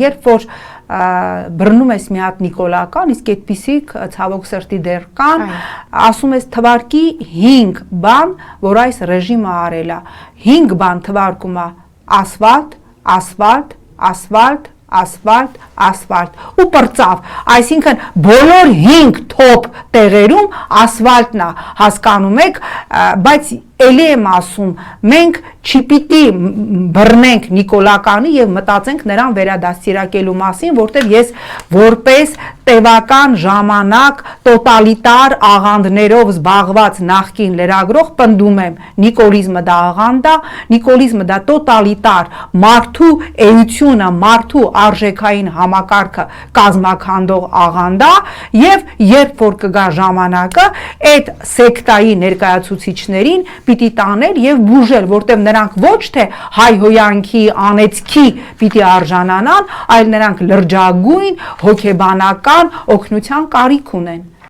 Երբ որ բռնում ես մի հատ նիկոլական, իսկ այդպիսիք ցավոք սրտի դեռ կան, ասում ես թվարկի 5 բան, որ այս ռեժիմը արել է, 5 բան թվարկում է ասֆալտ, ասֆալտ, ասֆալտ, ասֆալտ, ասֆալտ ու պրծավ, այսինքն բոլոր 5 թոփ տեղերում ասֆալտն է, հասկանում եք, բայց էլի եմ ասում, մենք չպիտի բռնենք նիկոլականի եւ մտածենք նրան վերադաստիարակելու մասին, որտեղ ես որպես տևական ժամանակ տոտալիտար աղանդներով զբաղված նախկին լրագրող պնդում եմ, նիկոլիզմը դա աղանդ է, նիկոլիզմը դա տոտալիտար մարդու էությունը, մարդու արժեքային համակարգը կազմաքանդող աղանդ է եւ երբ որ կգա ժամանակը, այդ սեկտայի ներկայացուցիչներին պիտի տանել եւ բուժել, որտեղ նրանք ոչ թե հայհոյանքի, անեծքի պիտի արժանանան, այլ նրանք լրջագույն հոգեբանական օգնության կարիք ունեն։